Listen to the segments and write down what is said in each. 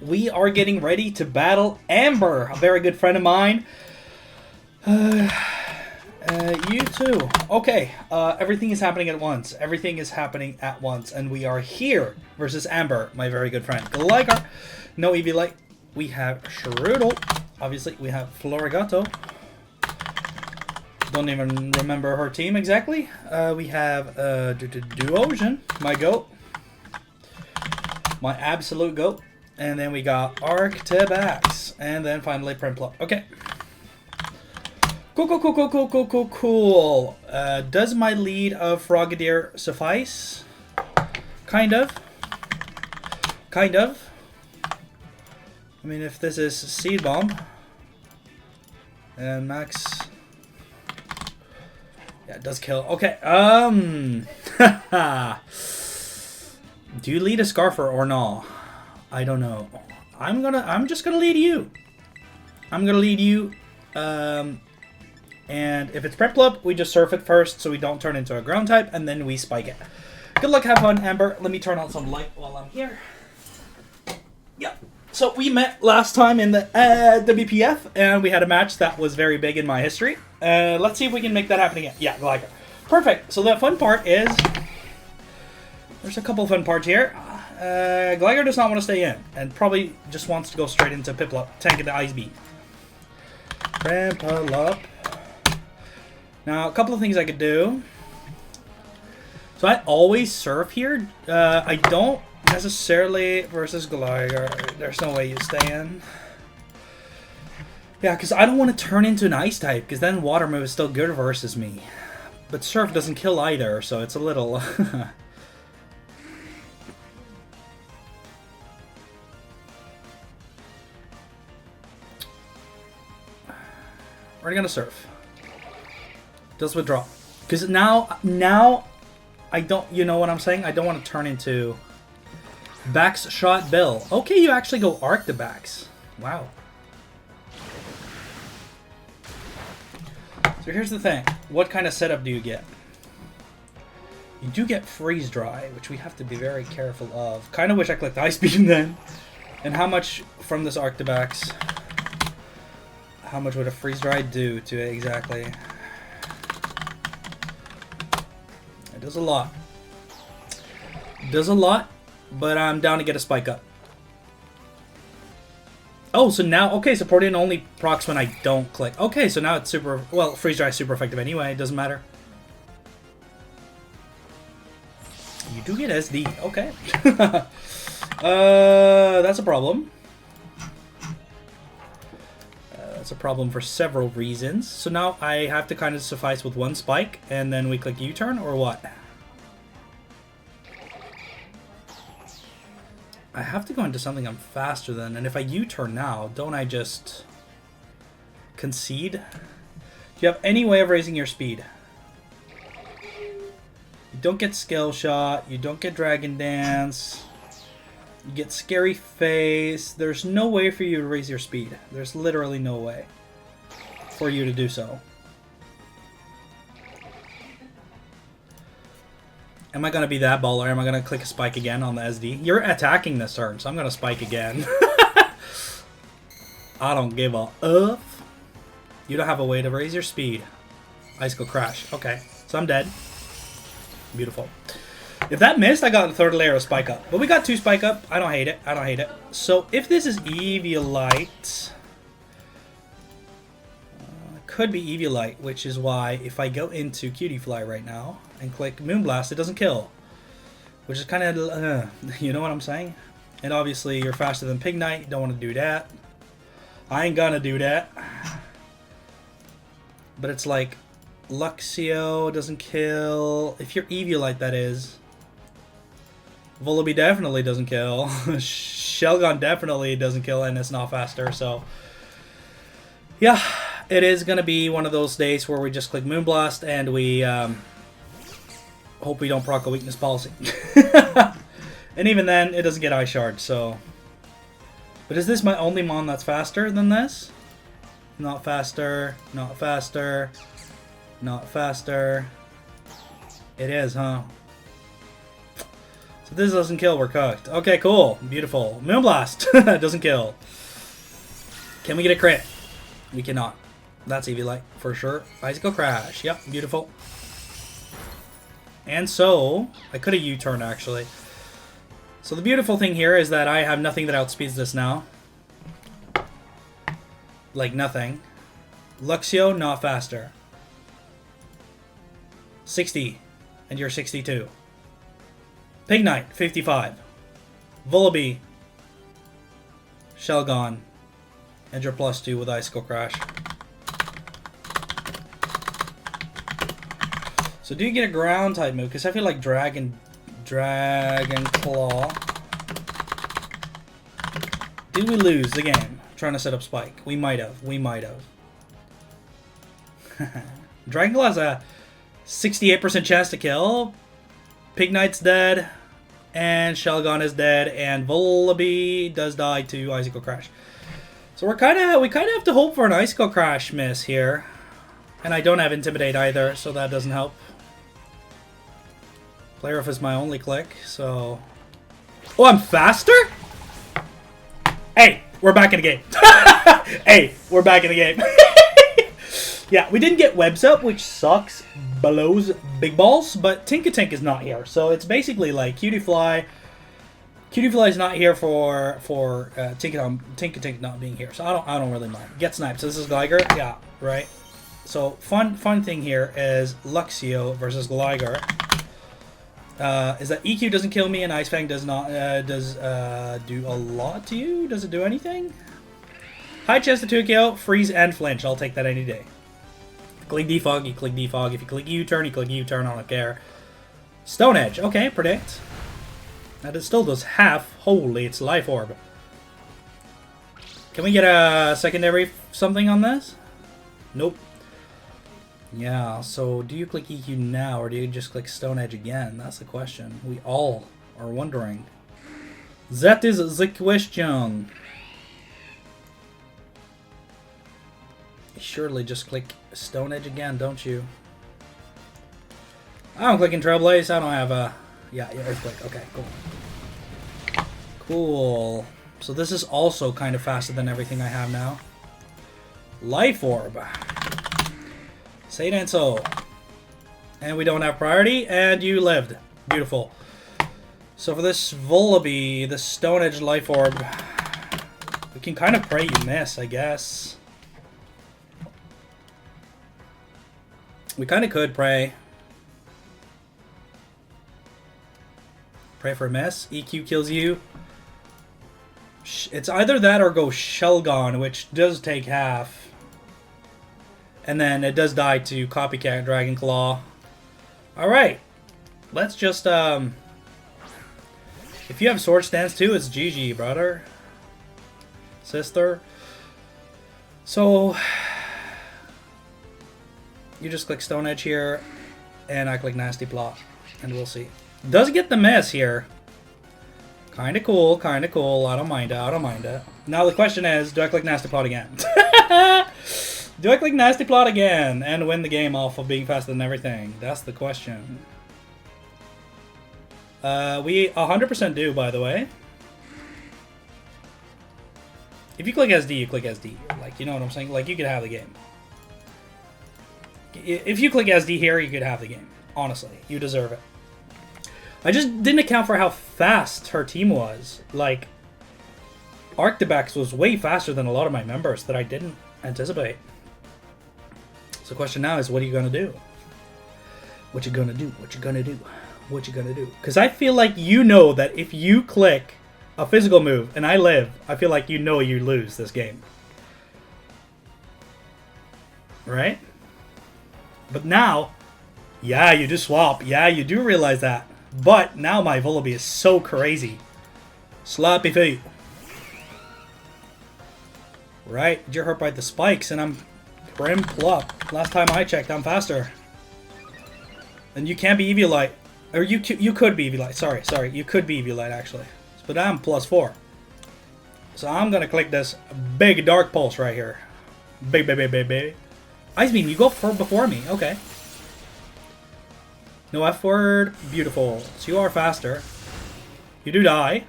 we are getting ready to battle Amber, a very good friend of mine. You too. Okay, everything is happening at once. Everything is happening at once, and we are here versus Amber, my very good friend. Gligar, no Eviolite. We have Shroom. Obviously, we have Florigato. Don't even remember her team exactly. We have Duosion, my goat. My absolute goat. And then we got Arctibax. And then finally Prinplup. Okay. Cool. Does my lead of Frogadier suffice? Kind of. I mean, if this is Seed Bomb. And Max... Yeah, it does kill. Okay, do you lead a Scarfer or no? I don't know. I'm just gonna lead you. I'm gonna lead you. And if it's Prinplup, we just surf it first so we don't turn into a ground type, and then we spike it. Good luck, have fun, Amber. Let me turn on some light while I'm here. Yep. So we met last time in the WPF, and we had a match that was very big in my history. Let's see if we can make that happen again. Yeah, Gligar. Perfect. So the fun part is... There's a couple fun parts here. Gligar does not want to stay in, and probably just wants to go straight into Piplup, tanking the Ice Beam. Piplup. Now, a couple of things I could do. So I always surf here. I don't necessarily versus Gligar. There's no way you stay in. Yeah, because I don't want to turn into an ice type, because then water move is still good versus me. But surf doesn't kill either, so it's a little... We're gonna surf. Does withdraw. Because now I don't, you know what I'm saying? I don't want to turn into Bax Shot Bill. Okay, you actually go Arctibax. Wow. So here's the thing. What kind of setup do you get? You do get Freeze Dry, which we have to be very careful of. Kind of wish I clicked Ice Beam then. And how much from this Arctibax? How much would a Freeze Dry do to it exactly? It does a lot. It does a lot, but I'm down to get a Spike Up. Oh, so now, okay, supporting only procs when I don't click. Okay, so now it's super, well, Freeze Dry is super effective anyway, it doesn't matter. You do get SD, okay. That's a problem. That's a problem for several reasons. So now I have to kind of suffice with one spike, and then we click U-turn, or what? I have to go into something I'm faster than, and if I U-turn now, don't I just concede? Do you have any way of raising your speed? You don't get Skill Shot, you don't get Dragon Dance, you get Scary Face. There's no way for you to raise your speed. There's literally no way for you to do so. Am I going to be that baller? Am I going to click a spike again on the SD? You're attacking this turn, so I'm going to spike again. I don't give a F. You don't have a way to raise your speed. Icicle Crash. Okay, so I'm dead. Beautiful. If that missed, I got a third layer of Spike Up. But we got 2 Spike Up. I don't hate it. I don't hate it. So if this is Eviolite... could be Eviolite, which is why if I go into Cutie Fly right now and click Moonblast, it doesn't kill. Which is kind of, you know what I'm saying? And obviously you're faster than Pignite, don't want to do that. I ain't gonna do that. But it's like, Luxio doesn't kill. If you're Eviolite, that is. Volibee definitely doesn't kill. Shelgon definitely doesn't kill, and it's not faster, so... Yeah. It is going to be one of those days where we just click Moonblast and we hope we don't proc a weakness policy. And even then, it doesn't get Ice Shard, so... But is this my only mon that's faster than this? Not faster, not faster, not faster. It is, huh? So this doesn't kill, we're cooked. Okay, cool. Beautiful. Moonblast doesn't kill. Can we get a crit? We cannot. That's Eevee-like for sure. Icicle Crash. Yep, beautiful. And so, I could have U-turned actually. So the beautiful thing here is that I have nothing that outspeeds this now. Like nothing. Luxio, not faster. 60. And you're 62. Pignite, 55. Vullaby. Shelgon. And you're +2 with Icicle Crash. So do you get a ground type move? Because I feel like Dragon Claw. Did we lose the game trying to set up Spike? We might have. We might have. Dragon Claw has a 68% chance to kill. Pignite's dead. And Shelgon is dead. And Vullaby does die to Icicle Crash. So we kind of have to hope for an Icicle Crash miss here. And I don't have Intimidate either, so that doesn't help. Player Off is my only click, so... Oh, I'm faster? Hey, we're back in the game. Hey, we're back in the game. Yeah, we didn't get webs up, which sucks. Blows big balls, but Tinkatink is not here. So it's basically like Cutiefly. Cutiefly is not here for Tinkatink not being here. So I don't really mind. Get sniped. So this is Gligar? Yeah, right. So fun thing here is Luxio versus Gligar. Is that EQ doesn't kill me and Ice Fang does not do a lot to you? Does it do anything? High chance to 2KO, freeze and flinch. I'll take that any day. Click Defog, you click Defog. If you click U-turn, you click U-turn. I don't care. Stone Edge. Okay, predict. That it still does half. Holy, it's Life Orb. Can we get a secondary something on this? Nope. Yeah, so do you click EQ now or do you just click Stone Edge again? That's the question. We all are wondering. That is the question. You surely just click Stone Edge again, don't you? I'm clicking Trailblaze. I don't have a... Yeah, Earthquake. Okay, cool. Cool. So this is also kind of faster than everything I have now. Life Orb. Say it and so. And we don't have priority, and you lived. Beautiful. So for this Vullaby, the Stone Edge Life Orb, we can kind of pray you miss, I guess. We kind of could pray. Pray for a miss. EQ kills you. It's either that or go Shelgon, which does take half. And then it does die to Copycat Dragon Claw. Alright. Let's just, if you have Sword Stance too, it's GG, brother. Sister. So, you just click Stone Edge here, and I click Nasty Plot, and we'll see. Does get the miss here. Kinda cool, kinda cool. I don't mind it, I don't mind it. Now the question is, do I click Nasty Plot again? Do I click Nasty Plot again and win the game off of being faster than everything? That's the question. We 100% do, by the way. If you click SD, you click SD. Like, you know what I'm saying? Like, you could have the game. If you click SD here, you could have the game. Honestly, you deserve it. I just didn't account for how fast her team was. Like, Arctibax was way faster than a lot of my members that I didn't anticipate. So the question now is, what are you going to do? What you going to do? What you going to do? What you going to do? Because I feel like you know that if you click a physical move and I live, I feel like you know you lose this game. Right? But now, yeah, you do swap. Yeah, you do realize that. But now my Vullaby is so crazy. Sloppy feet. Right? You're hurt by the spikes and I'm Brim Plup. Last time I checked, I'm faster. And you can't be Eviolite. Or you could be Eviolite. Sorry. You could be Eviolite, actually. But I'm +4. So I'm going to click this big Dark Pulse right here. Big. Ice Beam, you go before me. Okay. No F word. Beautiful. So you are faster. You do die.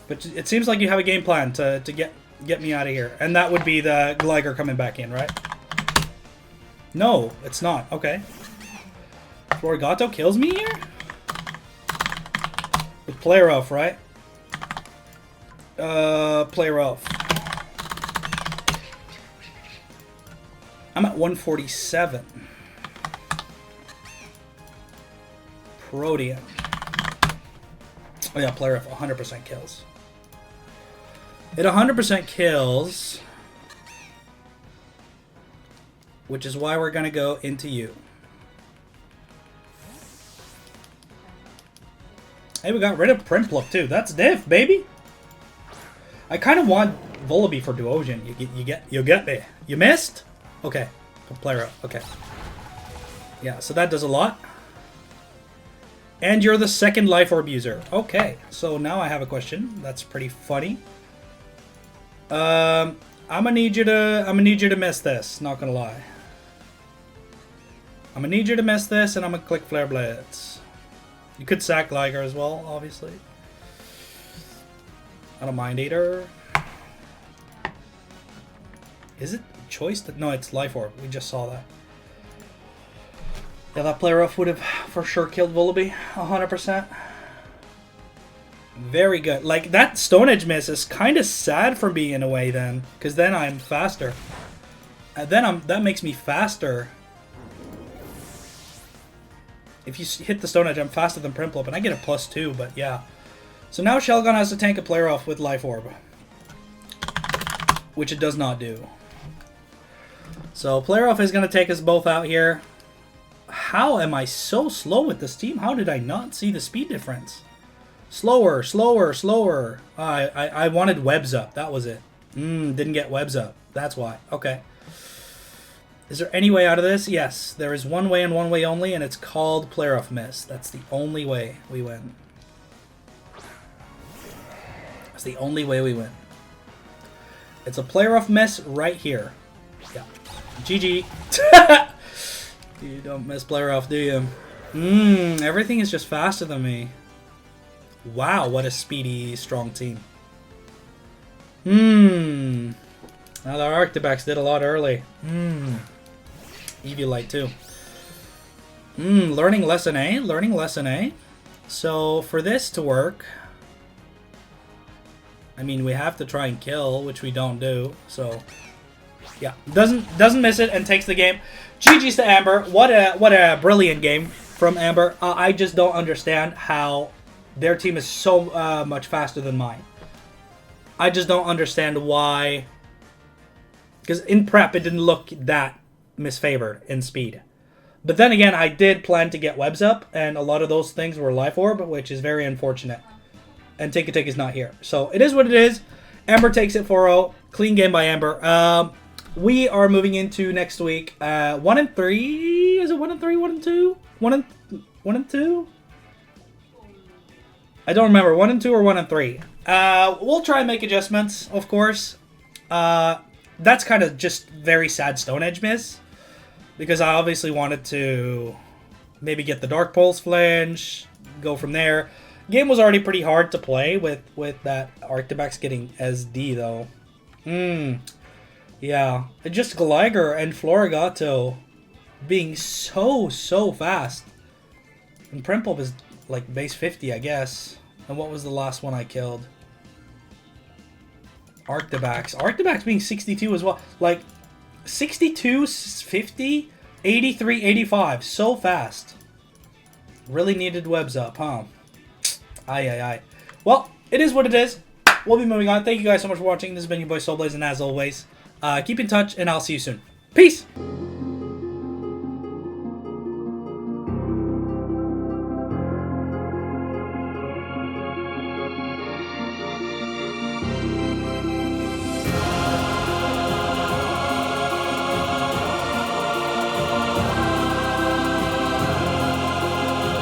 But it seems like you have a game plan to get me out of here. And that would be the Gligar coming back in, right? No, it's not. Okay. Florigato kills me here? With Play Rough, right? Play Rough. I'm at 147. Protean. Oh yeah, Play Rough 100% kills. It 100% kills. Which is why we're going to go into you. Hey, we got rid of Prinplup too. That's diff, baby. I kind of want Volibee for Duosion. You get me. You missed? Okay. Player up. Okay. Yeah, so that does a lot. And you're the second Life Orb user. Okay. So now I have a question. That's pretty funny. I'm gonna need you to miss this. Not gonna lie. I'm gonna need you to miss this, and I'm gonna click Flare Blades. You could sack Liger as well, obviously. I don't mind either. Is it choice? No, it's Life Orb. We just saw that. Yeah, that Play Rough would have for sure killed Volibee. 100%. Very good. Like, that Stone Edge miss is kind of sad for me in a way then. Because then I'm faster. And then that makes me faster. If you hit the Stone Edge, I'm faster than Prinplup. And I get a +2, but yeah. So now Shelgon has to tank a Play Rough with Life Orb. Which it does not do. So Play Rough is going to take us both out here. How am I so slow with this team? How did I not see the speed difference? Slower, slower, slower. I wanted webs up. That was it. Didn't get webs up. That's why. Okay. Is there any way out of this? Yes. There is one way and one way only, and it's called Play Rough Miss. That's the only way we win. That's the only way we win. It's a Play Rough Miss right here. Yeah. GG. You don't miss Play Rough, do you? Everything is just faster than me. Wow, what a speedy, strong team. Now the Arctibax did a lot early. Eviolite too. Learning lesson A. Learning lesson A. So for this to work, I mean, we have to try and kill, which we don't do. So yeah, doesn't miss it and takes the game. GG's to Amber. What a brilliant game from Amber. I just don't understand how their team is so much faster than mine. I just don't understand why. Because in prep, it didn't look that misfavored in speed. But then again, I did plan to get webs up, and a lot of those things were Life Orb, which is very unfortunate. And Take is not here. So it is what it is. Amber takes it 4-0. Clean game by Amber. We are moving into next week. 1 and 3. Is it 1 and 3? 1 and 2? 1 and 2? I don't remember. 1 and 2 or 1 and 3. We'll try and make adjustments, of course. That's kind of just very sad Stone Edge miss. Because I obviously wanted to maybe get the Dark Pulse flinch, go from there. Game was already pretty hard to play with that Arctibax getting SD though. Yeah. Just Gligar and Florigato being so fast. And Prinplup is like base 50, I guess. And what was the last one I killed? Arctibax. Arctibax being 62 as well. Like 62, 50, 83, 85. So fast. Really needed webs up, huh? Aye. Well, it is what it is. We'll be moving on. Thank you guys so much for watching. This has been your boy Soulblaze, and as always, keep in touch, and I'll see you soon. Peace!